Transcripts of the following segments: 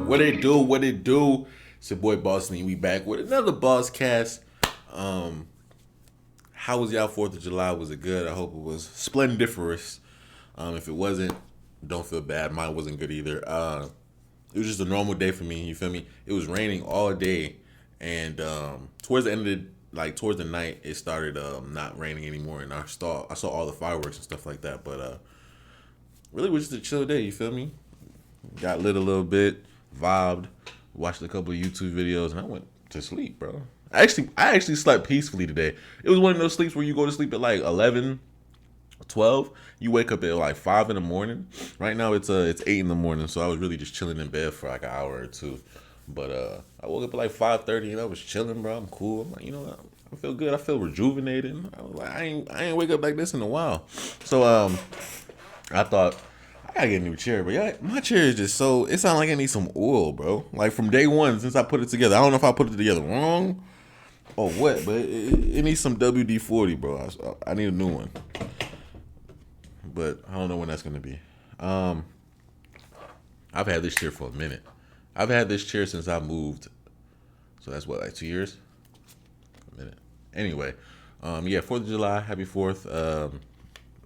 What it do? What it do? It's your boy Bossni. We back with another Bosscast. How was y'all 4th of July? Was it good? I hope it was splendiferous. If it wasn't, don't feel bad. Mine wasn't good either. It was just a normal day for me. You feel me? It was raining all day, and towards the end of towards the night, it started not raining anymore. And I saw all the fireworks and stuff like that. But really, it was just a chill day. You feel me? Got lit a little bit, vibed, watched a couple of YouTube videos, and I went to sleep, bro. I actually slept peacefully today. It was one of those sleeps where you go to sleep at like 11, 12. You wake up at like 5 in the morning. Right now it's 8 in the morning, so I was really just chilling in bed for like an hour or two. But I woke up at like 5:30 and I was chilling, bro. I'm cool. I'm like, you know what? I feel good. I feel rejuvenated. I was like, I ain't wake up like this in a while. So I thought I gotta get a new chair, but yeah, my chair is just so, it sounds like I need some oil, bro. Like from day one since I put it together. I don't know if I put it together wrong or what, but it needs some WD-40, bro. I need a new one. But I don't know when that's gonna be. I've had this chair for a minute. I've had this chair since I moved. So that's what, like 2 years? A minute. Anyway, yeah, 4th of July, happy 4th,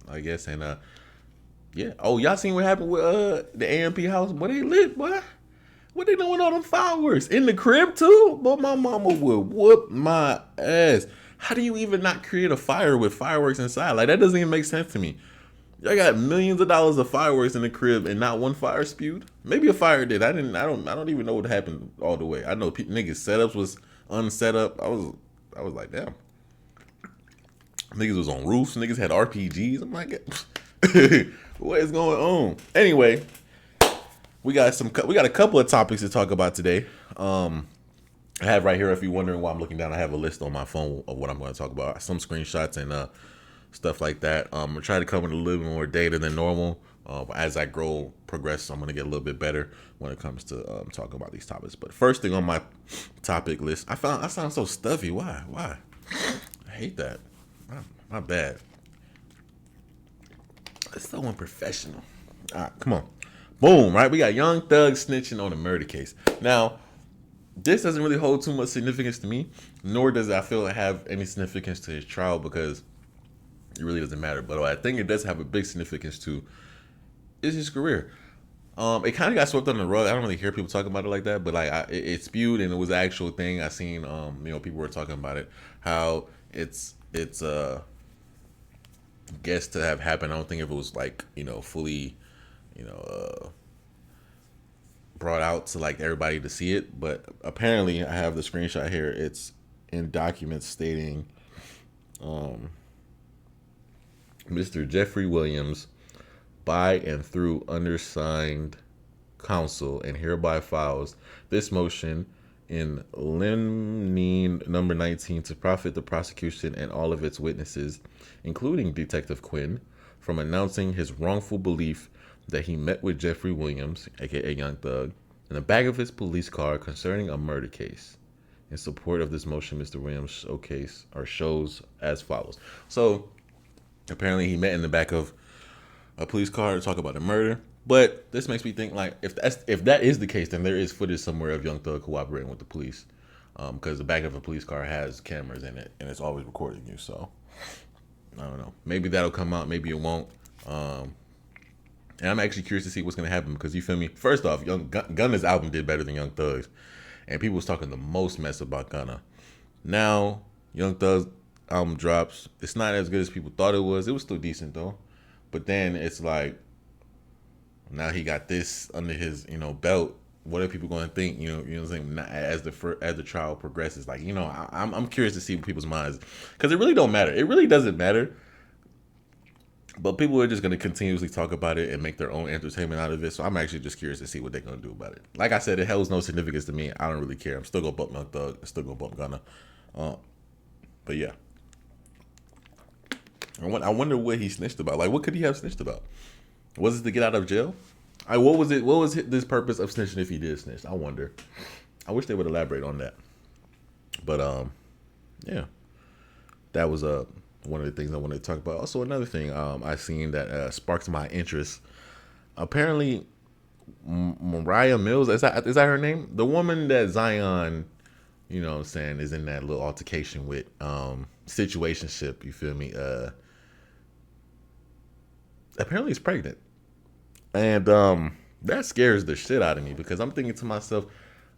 I guess, and yeah. Oh, y'all seen what happened with the AMP house? Boy, they lit, boy. What they doing with all them fireworks? In the crib too? But my mama would whoop my ass. How do you even not create a fire with fireworks inside? Like, that doesn't even make sense to me. Y'all got millions of dollars of fireworks in the crib and not one fire spewed? Maybe a fire did. I don't even know what happened all the way. I know niggas setups was unset up. I was like, damn. Niggas was on roofs. Niggas had RPGs. I'm like, what is going on? Anyway, we got a couple of topics to talk about today. I have right here, if you're wondering why I'm looking down, I have a list on my phone of what I'm going to talk about. Some screenshots and stuff like that. I'm going to try to cover a little bit more data than normal. As I progress, I'm going to get a little bit better when it comes to talking about these topics. But first thing on my topic list, I sound so stuffy. Why? I hate that. My bad. It's so unprofessional. All right, come on. Boom, right? We got Young Thug snitching on a murder case. Now, this doesn't really hold too much significance to me, nor does I feel it have any significance to his trial because it really doesn't matter. But what I think it does have a big significance to is his career. It kind of got swept under the rug. I don't really hear people talking about it like that, but like it spewed and it was an actual thing. I seen people were talking about it, how it's guess to have happened. I don't think if it was like, fully, brought out to like everybody to see it. But apparently I have the screenshot here. It's in documents stating Mr. Jeffrey Williams by and through undersigned counsel and hereby files this motion in limine number 19 to profit the prosecution and all of its witnesses, including Detective Quinn, from announcing his wrongful belief that he met with Jeffrey Williams, aka Young Thug, in the back of his police car concerning a murder case. In support of this motion, Mr. Williams shows as follows. So apparently he met in the back of a police car to talk about a murder. But this makes me think, like, if that is the case, then there is footage somewhere of Young Thug cooperating with the police, because the back of a police car has cameras in it and it's always recording you. So I don't know. Maybe that'll come out. Maybe it won't. And I'm actually curious to see what's gonna happen because you feel me. First off, Gunna's album did better than Young Thug's, and people was talking the most mess about Gunna. Now Young Thug's album drops. It's not as good as people thought it was. It was still decent though, but then it's like, now he got this under his, belt. What are people going to think? You know what I'm saying? As the trial progresses, like, I'm curious to see people's minds, because it really don't matter. It really doesn't matter. But people are just going to continuously talk about it and make their own entertainment out of it. So I'm actually just curious to see what they're going to do about it. Like I said, it holds no significance to me. I don't really care. I'm still going to bump Young Thug. I'm still going to bump Gunna. But yeah, I wonder what he snitched about. Like, what could he have snitched about? Was it to get out of jail? What was it? What was this purpose of snitching if he did snitch? I wonder. I wish they would elaborate on that. But yeah, that was one of the things I wanted to talk about. Also, another thing I seen that sparked my interest. Apparently, Mariah Mills. Is that her name? The woman that Zion, you know what I'm saying, is in that little altercation with situationship, you feel me? Apparently is pregnant. And that scares the shit out of me because I'm thinking to myself,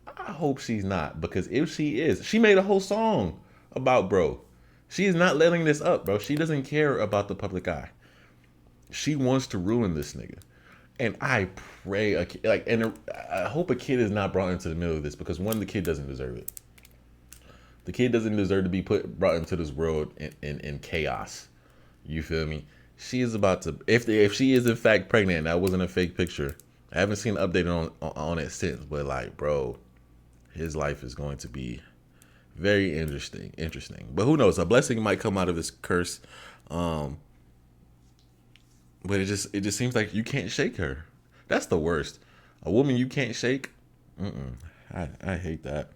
I hope she's not. Because if she is, she made a whole song about bro. She is not letting this up, bro. She doesn't care about the public eye. She wants to ruin this nigga. And I pray, and I hope a kid is not brought into the middle of this because one, the kid doesn't deserve it. The kid doesn't deserve to be brought into this world in chaos. You feel me? She is about to, if she is in fact pregnant, and that wasn't a fake picture. I haven't seen an update on it since, but like, bro, his life is going to be very interesting. But who knows? A blessing might come out of this curse. But it just seems like you can't shake her. That's the worst. A woman you can't shake. I hate that.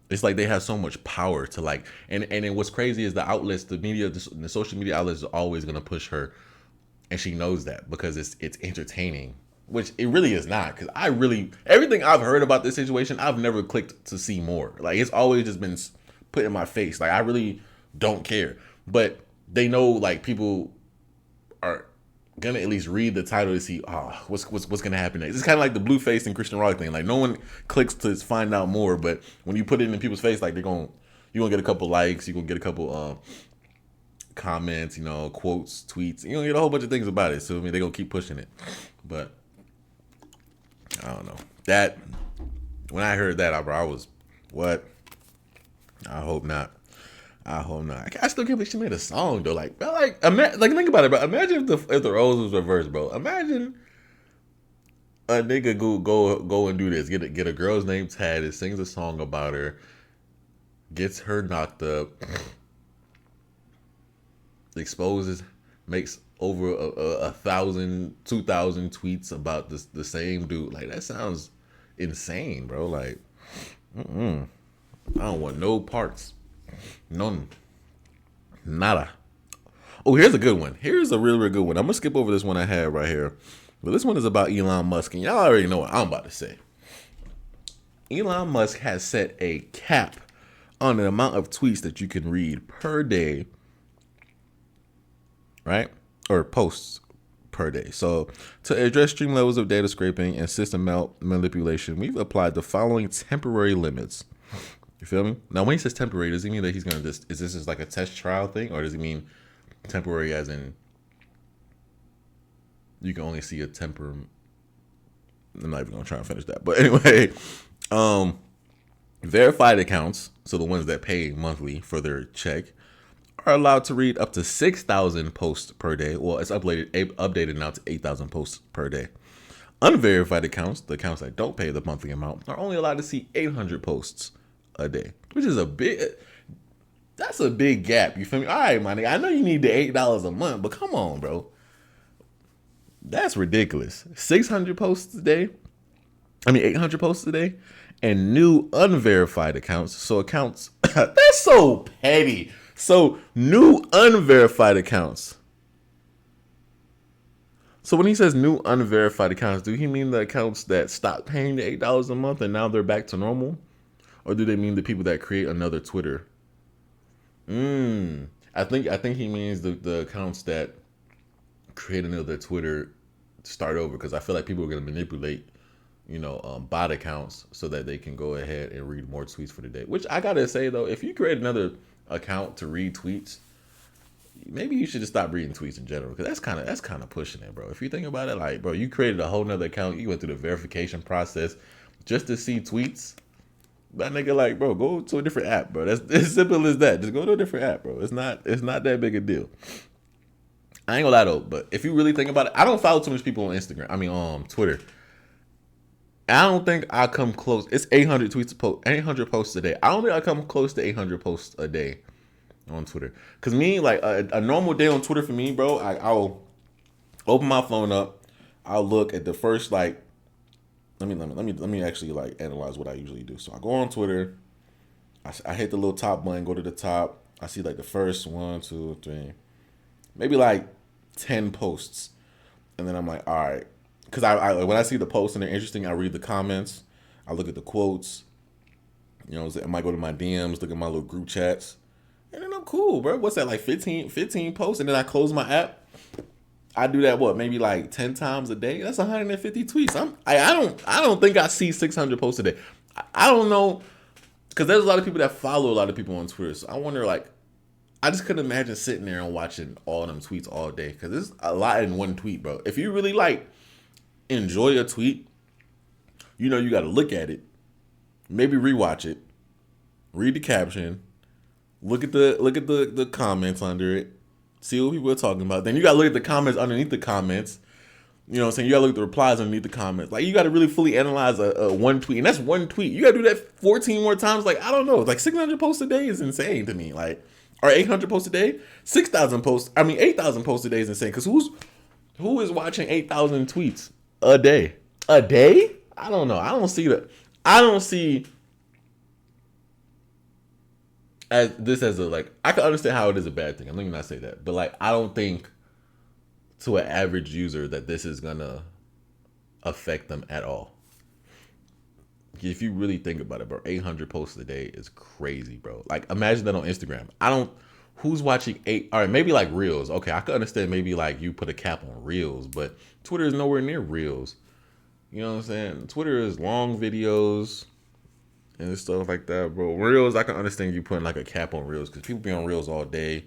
It's like they have so much power to like, and then what's crazy is the outlets, the media, the social media outlets are always gonna push her, and she knows that because it's entertaining, which it really is not. Because everything I've heard about this situation, I've never clicked to see more. Like it's always just been put in my face. Like I really don't care, but they know like people are gonna at least read the title to see what's gonna happen next. It's kind of like the Blueface and Christian Rock thing. Like no one clicks to find out more, but when you put it in people's face, like you're gonna get a couple likes, you're gonna get a couple comments, quotes, tweets. You're gonna get a whole bunch of things about it. So I mean, they're gonna keep pushing it. But I don't know. That when I heard that, I was what? I hope not. I still can't believe she made a song though. Like think about it, bro. Imagine if the roles was reversed, bro. Imagine a nigga go and do this. Get a girl's name tatted, sings a song about her, gets her knocked up, exposes, makes over 1,000, 2,000 tweets about the same dude. Like that sounds insane, bro. Like, I don't want no parts. None. Nada. Oh, here's a good one. Here's a real good one. I'm going to skip over this one I had right here. But this one is about Elon Musk. And y'all already know what I'm about to say. Elon Musk has set a cap on the amount of tweets that you can read per day. Right? Or posts per day. So to address extreme levels of data scraping and system manipulation, we've applied the following temporary limits. You feel me? Now, when he says temporary, does he mean that he's going to is this just like a test trial thing? Or does he mean temporary as in you can only see a temper? I'm not even going to try and finish that. But anyway, verified accounts, so the ones that pay monthly for their check, are allowed to read up to 6,000 posts per day. Well, it's updated now to 8,000 posts per day. Unverified accounts, the accounts that don't pay the monthly amount, are only allowed to see 800 posts a day, which is that's a big gap. You feel me? All right, my nigga, I know you need the $8 a month, but come on, bro. That's ridiculous. 600 posts a day. 800 posts a day. And new unverified accounts. So accounts, that's so petty. So new unverified accounts. So when he says new unverified accounts, do he mean the accounts that stopped paying the $8 a month and now they're back to normal? Or do they mean the people that create another Twitter? I think he means the accounts that create another Twitter start over, because I feel like people are going to manipulate, bot accounts so that they can go ahead and read more tweets for the day. Which I gotta say though, if you create another account to read tweets, maybe you should just stop reading tweets in general, because that's kind of pushing it, bro. If you think about it, like, bro, you created a whole nother account, you went through the verification process just to see tweets. That nigga, like, bro, go to a different app, bro. That's as simple as that. Just go to a different app, bro. It's not that big a deal. I ain't gonna lie though, but if you really think about it, I don't follow too much people on Instagram. Twitter. I don't think I come close. It's 800 tweets 800 posts a day. I don't think I come close to 800 posts a day on Twitter. Cause me, like a normal day on Twitter for me, bro, I'll open my phone up. I'll look at the first like. Let me actually like analyze what I usually do. So I go on Twitter. I hit the little top button. Go to the top. I see like the first 1, 2, 3, maybe like 10 posts, and then I'm like, all right, because I when I see the posts and they're interesting, I read the comments, I look at the quotes. You know, I might go to my DMs, look at my little group chats, and then I'm cool, bro. What's that, like 15 posts, and then I close my app. I do that maybe like 10 times a day. That's 150 tweets. I don't think I see 600 posts a day. I don't know, because there's a lot of people that follow a lot of people on Twitter. So I wonder, like, I just couldn't imagine sitting there and watching all them tweets all day, because there's a lot in one tweet, bro. If you really like enjoy a tweet, you know you got to look at it, maybe rewatch it, read the caption, look at the comments under it, see what people are talking about. Then you gotta look at the comments underneath the comments. You know what I'm saying? You gotta look at the replies underneath the comments. Like, you gotta really fully analyze a one tweet, and that's one tweet. You gotta do that 14 more times. Like, I don't know. Like 600 posts a day is insane to me. Like, or 800 posts a day, 8,000 posts a day is insane. Because who is watching 8,000 tweets a day? A day? I don't know. I don't see that. I don't see as a, like, I can understand how it is a bad thing. I'm not gonna say that, but like, I don't think to an average user that this is gonna affect them at all. If you really think about it, bro, 800 posts a day is crazy, bro. Like, imagine that on Instagram. Who's watching all right, maybe like Reels. Okay, I could understand maybe like you put a cap on Reels, but Twitter is nowhere near Reels. You know what I'm saying? Twitter is long videos and stuff like that, bro. Reels, I can understand you putting like a cap on Reels, because people be on Reels all day.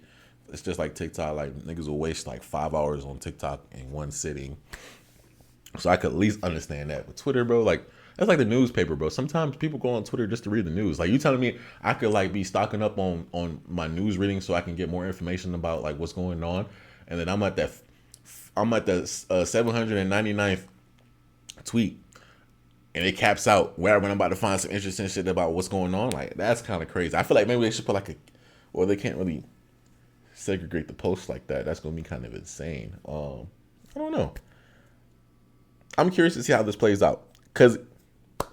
It's just like TikTok. Like, niggas will waste like 5 hours on TikTok in one sitting. So I could at least understand that. But Twitter, bro, like, that's like the newspaper, bro. Sometimes people go on Twitter just to read the news. Like, you telling me I could like be stocking up on my news reading so I can get more information about like what's going on, and then I'm at the 799th tweet, and it caps out where when I'm about to find some interesting shit about what's going on. Like, that's kind of crazy. I feel like maybe they should put like or they can't really segregate the posts like that. That's gonna be kind of insane. I don't know. I'm curious to see how this plays out, because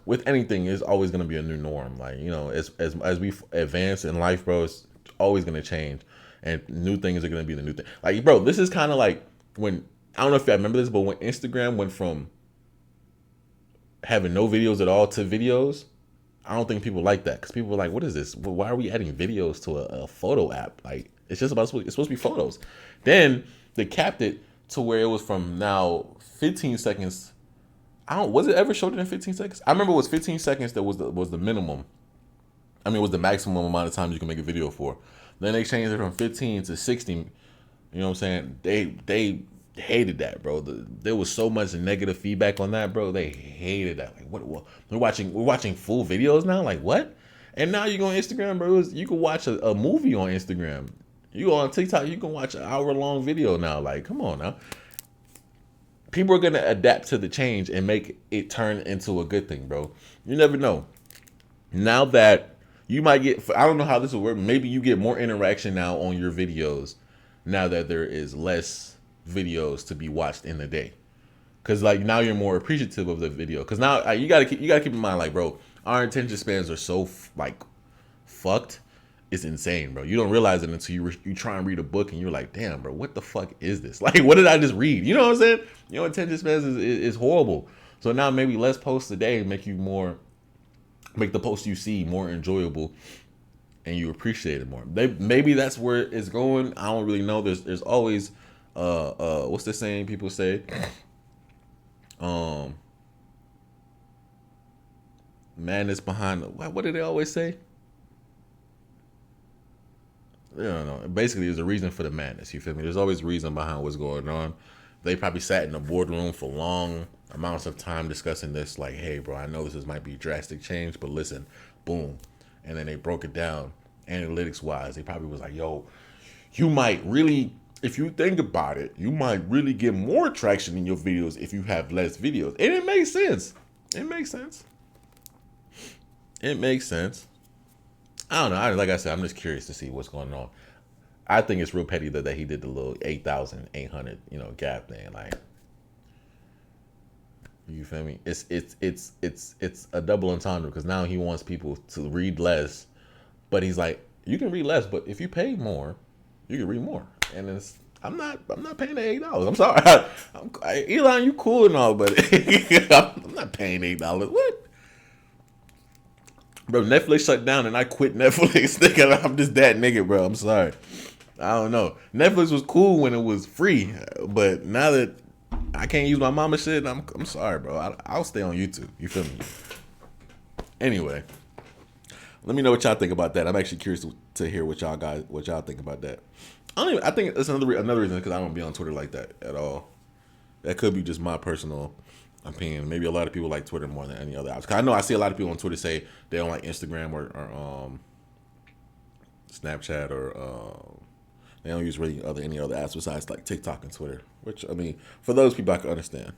with anything, it's always gonna be a new norm. Like, you know, as we advance in life, bro, it's always gonna change, and new things are gonna be the new thing. Like, bro, this is kind of like when, I don't know if you remember this, but when Instagram went from having no videos at all to videos, I don't think people like that, because people were like, what is this? Why are we adding videos to a photo app? Like, it's supposed to be photos. Then they capped it to where it was from now 15 seconds. Was it ever shorter than 15 seconds? I remember it was 15 seconds that was the minimum. I mean, it was the maximum amount of time you can make a video for. Then they changed it from 15 to 60. You know what I'm saying? They hated that, bro. There was so much negative feedback on that, bro. They hated that. Like, what we're watching full videos now? Like, what? And now you go on Instagram, bro. You can watch a movie on Instagram. You go on TikTok, you can watch an hour-long video now. Like, come on now. People are going to adapt to the change and make it turn into a good thing, bro. You never know. Now that you might get, I don't know how this will work. Maybe you get more interaction now on your videos now that there is less videos to be watched in the day. Because, like, now you're more appreciative of the video. Because now you gotta keep in mind, like, bro, our attention spans are so fucked. It's insane, bro. You don't realize it until you try and read a book and you're like, damn, bro, what the fuck is this? Like, what did I just read? You know what I'm saying? Your attention spans is horrible. So now maybe less posts a day make the posts you see more enjoyable, and you appreciate it more. Maybe that's where it's going. I don't really know. There's always what's the saying people say? Madness behind what do they always say? I don't know. Basically, there's a reason for the madness. You feel me? There's always a reason behind what's going on. They probably sat in a boardroom for long amounts of time discussing this. Like, hey, bro, I know this might be drastic change, but listen, boom. And then they broke it down analytics-wise. They probably was like, yo, you might really, if you think about it, you might really get more traction in your videos if you have less videos. And it makes sense. It makes sense. It makes sense. I don't know. Like I said, I'm just curious to see what's going on. I think it's real petty that he did the little 8,800, gap thing. Like, you feel me? It's a double entendre, because now he wants people to read less, but he's like, you can read less, but if you pay more, you can read more. And I'm not paying $8. I'm sorry. Elon, you cool and all, but I'm not paying $8. What? Bro, Netflix shut down and I quit Netflix. Nigga, I'm just that nigga, bro. I'm sorry. I don't know. Netflix was cool when it was free, but now that I can't use my mama shit, I'm sorry, bro. I'll stay on YouTube. You feel me? Anyway, let me know what y'all think about that. I'm actually curious to hear what y'all think about that. I think it's another reason because I don't be on Twitter like that at all. That could be just my personal opinion. Maybe a lot of people like Twitter more than any other apps. Cause I know I see a lot of people on Twitter say they don't like Instagram or Snapchat or they don't use really any other apps besides like TikTok and Twitter. Which I mean, for those people I can understand.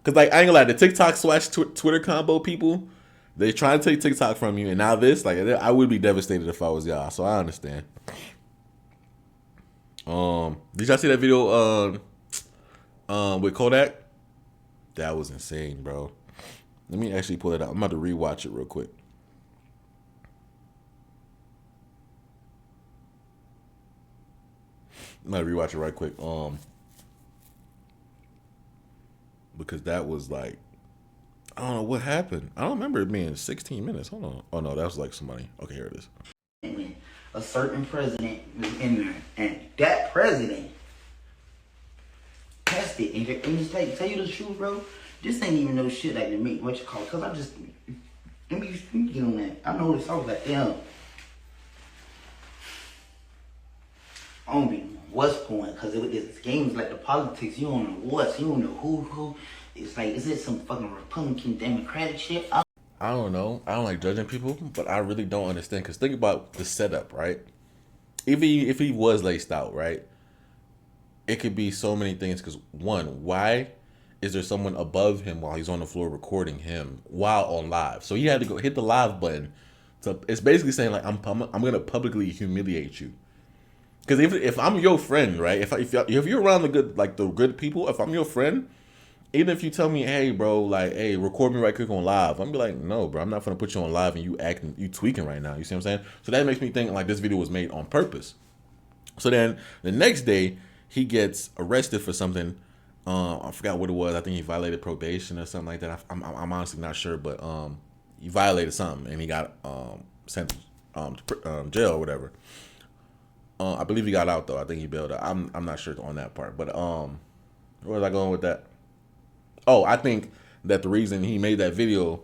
Cause like I ain't gonna lie, the TikTok / Twitter combo people, they try to take TikTok from you, and now this, like, I would be devastated if I was y'all. So I understand. Did y'all see that video with Kodak? That was insane, bro. Let me actually pull it out. I'm about to rewatch it real quick. I'm about to rewatch it right quick. Because that was like, I don't know what happened. I don't remember it being 16 minutes. Hold on. Oh no, that was like somebody. Okay, here it is. A certain president was in there, and that president tested. And just like, tell you the truth, bro, this ain't even no shit like to make what you call it. Cause I just let me get on that. I noticed I was like, damn. I don't be what's going, because it's games like the politics. You don't know what, you don't know who. It's like, is it some fucking Republican Democratic shit? I don't know. I don't like judging people, but I really don't understand. Because think about the setup, right? If he was laced out, right? It could be so many things. Because one, why is there someone above him while he's on the floor recording him while on live? So he had to go hit the live button. So it's basically saying like, I'm gonna publicly humiliate you. Because if I'm your friend, right? If you're around the good people, if I'm your friend. Even if you tell me, hey, bro, like, hey, record me right quick on live, I'm be like, no, bro, I'm not gonna put you on live and you tweaking right now. You see what I'm saying? So that makes me think like this video was made on purpose. So then the next day he gets arrested for something. I forgot what it was. I think he violated probation or something like that. I'm honestly not sure, but he violated something and he got sent to jail or whatever. I believe he got out though. I think he bailed out. I'm not sure on that part, but where was I going with that? Oh, I think that the reason he made that video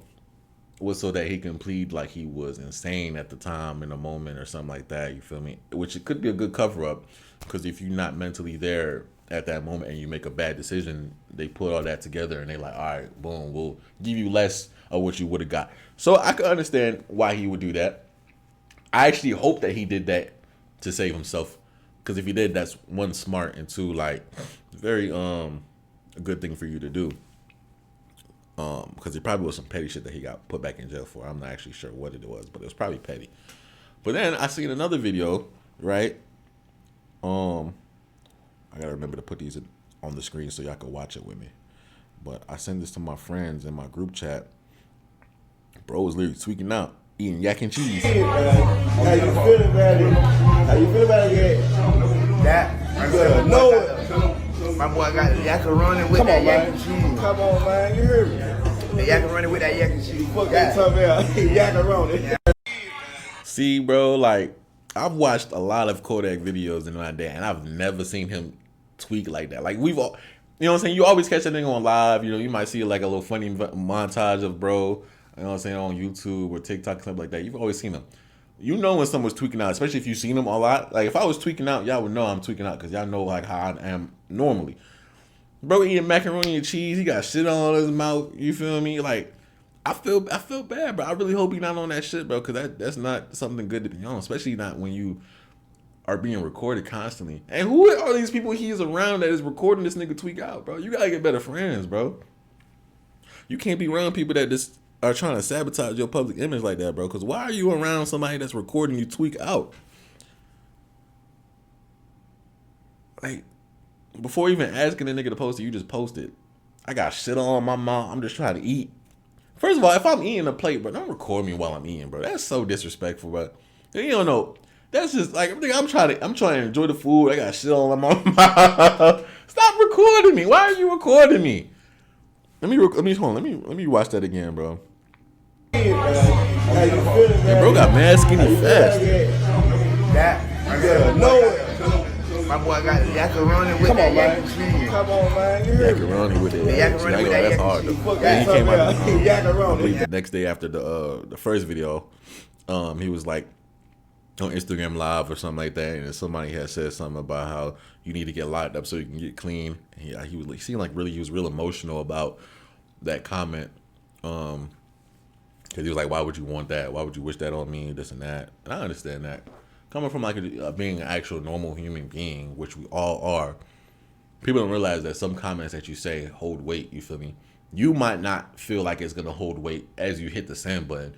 was so that he can plead like he was insane at the time in a moment or something like that. You feel me? Which it could be a good cover up, because if you're not mentally there at that moment and you make a bad decision, they put all that together and they like, all right, boom, we'll give you less of what you would have got. So I could understand why he would do that. I actually hope that he did that to save himself, because if he did, that's one, smart, and two, like, very a good thing for you to do. Because it probably was some petty shit that he got put back in jail for. I'm not actually sure what it was, but it was probably petty. But then I seen another video, right? I gotta remember to put these on the screen so y'all can watch it with me. But I sent this to my friends in my group chat. Bro was literally tweaking out, eating yak and cheese. How you feeling about it? How you feel about it? That, no. My boy got the yakaroni with that yak and cheese. Come on, man. You hear me? The yakaroni with that yak and cheese. Fuck that tough out. Yakaroni. See, bro, like, I've watched a lot of Kodak videos in my day, and I've never seen him tweak like that. Like, we've all, you know what I'm saying? You always catch that thing on live. You know, you might see like a little funny montage of bro, you know what I'm saying, on YouTube or TikTok, something like that. You've always seen them. You know when someone's tweaking out, especially if you've seen them a lot. Like, if I was tweaking out, y'all would know I'm tweaking out, because y'all know like how I am normally. Bro eating macaroni and cheese, he got shit on his mouth. You feel me? Like, I feel bad, bro. I really hope he's not on that shit, bro, because that's not something good to be on, especially not when you are being recorded constantly. And who are these people he's around that is recording this nigga tweak out, bro? You gotta get better friends, bro. You can't be around people that just are trying to sabotage your public image like that, bro. Because why are you around somebody that's recording you tweak out? Like, before even asking the nigga to post it, you just posted. I got shit on my mouth. I'm just trying to eat. First of all, if I'm eating a plate, bro, don't record me while I'm eating, bro. That's so disrespectful, bro. You don't know. That's just like I'm trying to enjoy the food. I got shit all in my mouth. Stop recording me. Why are you recording me? Let me watch that again, bro. How you feeling, man? Bro got mad skinny fast. That nowhere. My boy got yakaroni with Come on, that man. Come on, man. You hear me? Macaroni with it. Yakaroni with that That's hard though. Fuck Yeah, he that came out. I yakaroni. believe the next day after the first video, he was like on Instagram Live or something like that, and somebody had said something about how you need to get locked up so you can get clean. And he seemed like he was real emotional about that comment. Because he was like, why would you want that? Why would you wish that on me? This and that. And I understand that. Coming from like being an actual normal human being, which we all are, people don't realize that some comments that you say hold weight. You feel me? You might not feel like it's gonna hold weight as you hit the send button,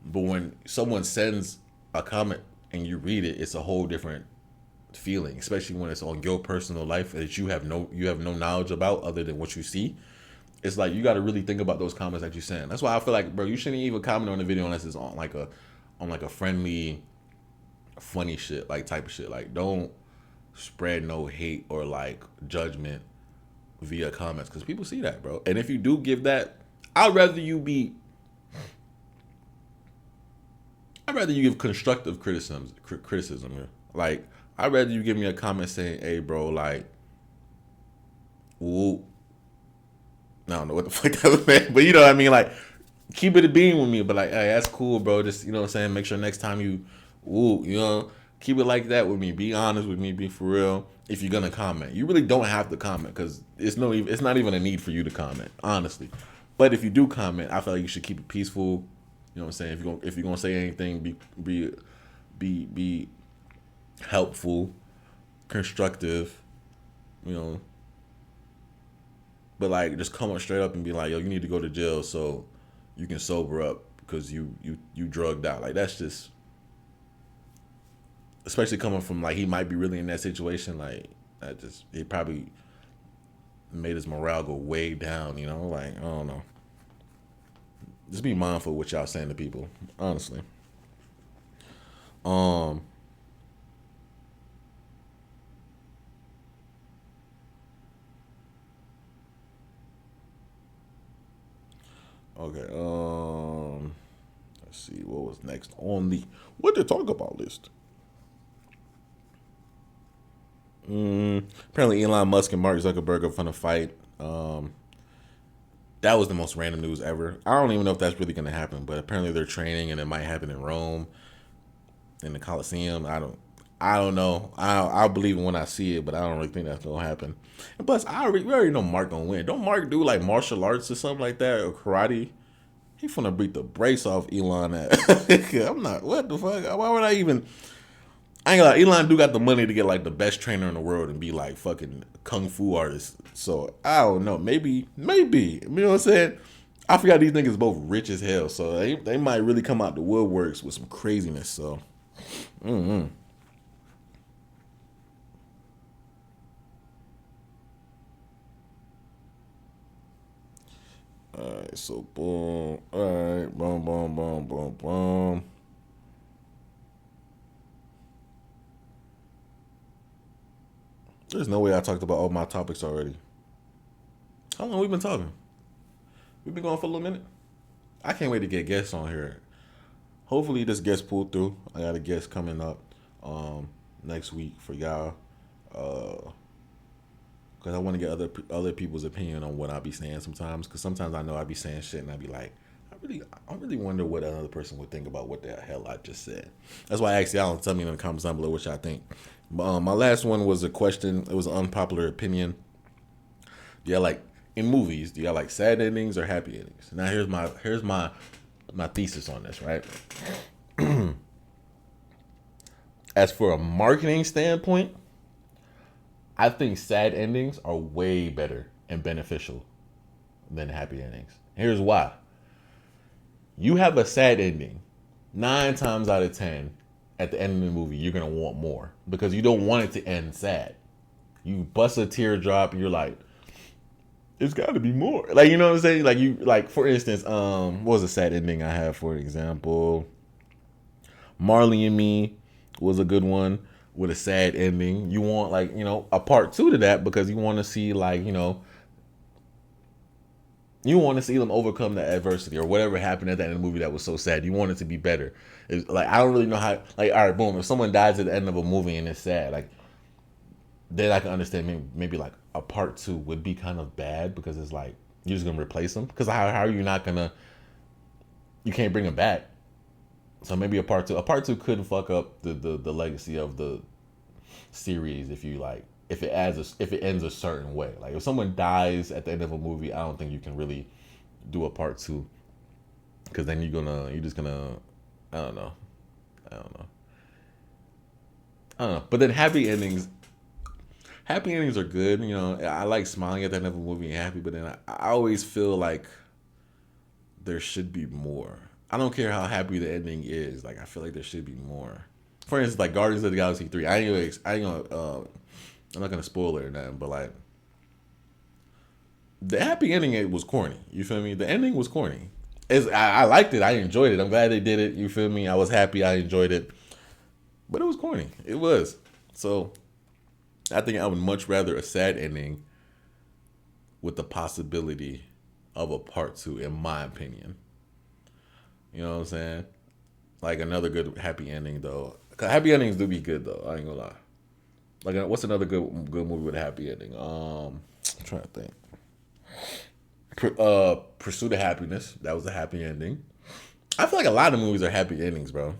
but when someone sends a comment and you read it, it's a whole different feeling, especially when it's on your personal life that you have no knowledge about other than what you see. It's like you got to really think about those comments that you send. That's why I feel like, bro, you shouldn't even comment on the video unless it's on like a friendly, funny shit, like type of shit. Like, don't spread no hate or like judgment via comments, because people see that, bro. And if you do give that, I'd rather you give constructive criticism here. Like, I'd rather you give me a comment saying, hey bro, like, ooh, I don't know what the fuck that was, man, but you know what I mean, like, keep it a beam with me, but like, hey, that's cool, bro. Just, you know what I'm saying, make sure next time you know, keep it like that with me. Be honest with me, be for real. If you're gonna comment, you really don't have to comment, because it's not even a need for you to comment, honestly. But if you do comment, I feel like you should keep it peaceful. You know what I'm saying? If you're gonna say anything, be helpful, constructive, you know. But like, just come up straight up and be like, yo, you need to go to jail so you can sober up because you drugged out. Like, that's just, especially coming from like, he might be really in that situation. Like, it probably made his morale go way down. You know, like, I don't know. Just be mindful of what y'all saying to people, honestly. Okay, let's see what was next on the what to talk about list. Apparently Elon Musk and Mark Zuckerberg are finna fight. That was the most random news ever. I don't even know if that's really gonna happen, but apparently they're training and it might happen in Rome, in the Coliseum. I don't know. I'll believe it when I see it, but I don't really think that's gonna happen. And plus, we already know Mark gonna win. Don't Mark do like martial arts or something like that, or karate? He finna beat the brace off Elon. I'm not. What the fuck? Why would I even? I ain't gonna lie, Elon do got the money to get like the best trainer in the world and be like fucking kung fu artist. So I don't know. Maybe. You know what I'm saying? I forgot these niggas both rich as hell, so they might really come out the woodworks with some craziness. So. Alright, so boom. Alright, boom. There's no way I talked about all my topics already. How long we been talking? We've been going for a little minute. I can't wait to get guests on here. Hopefully this guest pulled through. I got a guest coming up next week for y'all. Because I want to get other people's opinion on what I be saying sometimes. Because sometimes I know I be saying shit and I be like, I really wonder what another person would think about what the hell I just said. That's why I asked y'all to tell me in the comments down below what y'all think. My last one was a question. It was an unpopular opinion. Do y'all like, in movies, do y'all like sad endings or happy endings? Now here's my thesis on this, right? As for a marketing standpoint, I think sad endings are way better and beneficial than happy endings. Here's why. You have a sad ending, 9 times out of 10, at the end of the movie, you're going to want more because you don't want it to end sad. You bust a teardrop and you're like, it's got to be more. Like, you know what I'm saying? Like for instance, what was a sad ending I have, for example? Marley and Me. was a good one with a sad ending. You want like, you know, a part 2 to that because you want to see like, you know, you want to see them overcome the adversity or whatever happened at the end of the movie that was so sad. You want it to be better. It's like, I don't really know how, like, all right, boom, if someone dies at the end of a movie and it's sad, like, then I can understand maybe like a part 2 would be kind of bad because it's like, you're just going to replace them. Because how are you not going to, you can't bring them back. So maybe a part 2 couldn't fuck up the legacy of the series if you like, if it ends a certain way. Like if someone dies at the end of a movie, I don't think you can really do a part 2 because then you're just gonna I don't know. But then happy endings are good. You know, I like smiling at the end of a movie and happy, but then I always feel like there should be more. I don't care how happy the ending is. Like I feel like there should be more. For instance, like Guardians of the Galaxy 3. I'm not gonna spoil it or nothing, but like the happy ending, it was corny. You feel me? The ending was corny. I liked it. I enjoyed it. I'm glad they did it. You feel me? I was happy. I enjoyed it. But it was corny. It was. So I think I would much rather a sad ending with the possibility of a part 2, in my opinion. You know what I'm saying? Like another good happy ending though. 'Cause happy endings do be good though. I ain't gonna lie. Like what's another good movie with a happy ending? I'm trying to think. Pursuit of Happiness. That was a happy ending. I feel like a lot of movies are happy endings, bro.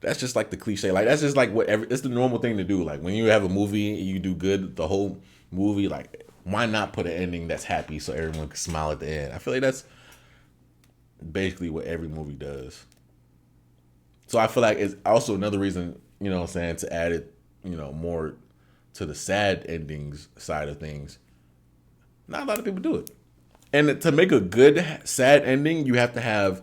That's just like the cliche. Like that's just like it's the normal thing to do. Like when you have a movie and you do good the whole movie, like why not put an ending that's happy so everyone can smile at the end? I feel like that's basically what every movie does. So I feel like it's also another reason, you know what I'm saying, to add it, you know, more to the sad endings side of things. Not a lot of people do it. And to make a good sad ending, you have to have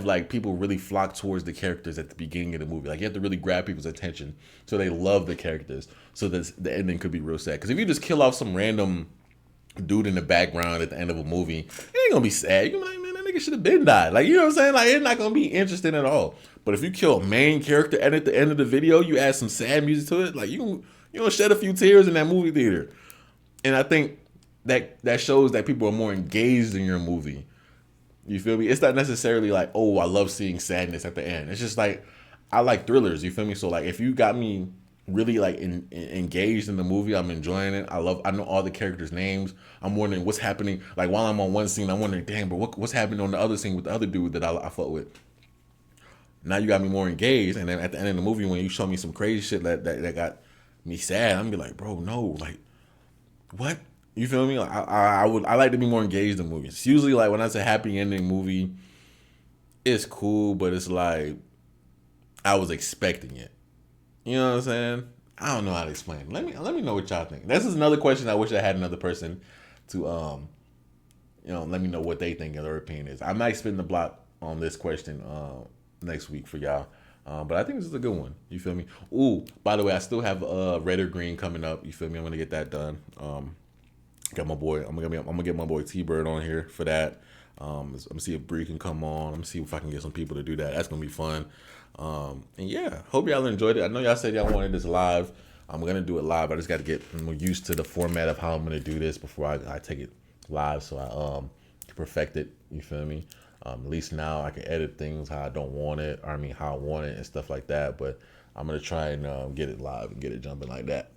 like people really flock towards the characters at the beginning of the movie. Like you have to really grab people's attention so they love the characters. So that the ending could be real sad. Because if you just kill off some random dude in the background at the end of a movie, it ain't gonna be sad. You're gonna be like, man, that nigga should have been died. Like, you know what I'm saying? Like, it's not gonna be interesting at all. But if you kill a main character and at the end of the video you add some sad music to it, like you gonna shed a few tears in that movie theater. And I think that shows that people are more engaged in your movie. You feel me? It's not necessarily like, oh, I love seeing sadness at the end. It's just like, I like thrillers. You feel me? So like, if you got me really like engaged in the movie, I'm enjoying it. I know all the characters' names. I'm wondering what's happening. Like while I'm on one scene, I'm wondering, damn, but what's happening on the other scene with the other dude that I fuck with. Now you got me more engaged, and then at the end of the movie, when you show me some crazy shit that got me sad, I'm gonna be like, bro, no, like, what? You feel me? Like, I like to be more engaged in movies. It's usually like when I say happy ending movie, it's cool, but it's like I was expecting it. You know what I'm saying? I don't know how to explain it. Let me know what y'all think. This is another question I wish I had another person to let me know what they think and their opinion is. I might spin the block on this question next week for y'all. But I think this is a good one. You feel me? Ooh, by the way, I still have Red or Green coming up. You feel me? I'm gonna get that done. Got my boy. I'm gonna get my boy T-Bird on here for that. I'm gonna see if Bree can come on. I'm gonna see if I can get some people to do that. That's gonna be fun. And yeah, hope y'all enjoyed it. I know y'all said y'all wanted this live. I'm gonna do it live. I just got to get more used to the format of how I'm gonna do this before I take it live, so I perfect it. You feel me? At least now I can edit things how I don't want it, or I mean how I want it and stuff like that. But I'm gonna try and get it live and get it jumping like that.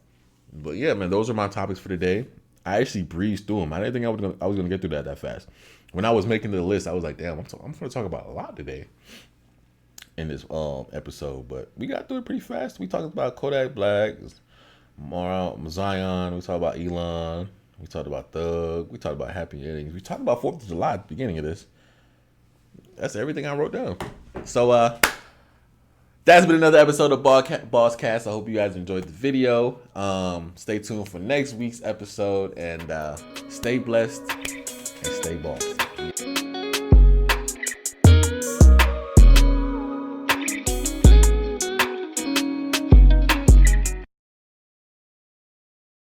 But yeah, man, those are my topics for today. I actually breezed through them. I didn't think I was gonna get through that fast. When I was making the list, I was like, damn, I'm gonna talk about a lot today in this episode. But we got through it pretty fast. We talked about Kodak Black, Mariah, Zion. We talked about Elon. We talked about Thug. We talked about happy endings. We talked about 4th of July at the beginning of this. That's everything I wrote down. So that's been another episode of Bosscast. I hope you guys enjoyed the video. Stay tuned for next week's episode, and stay blessed and stay boss.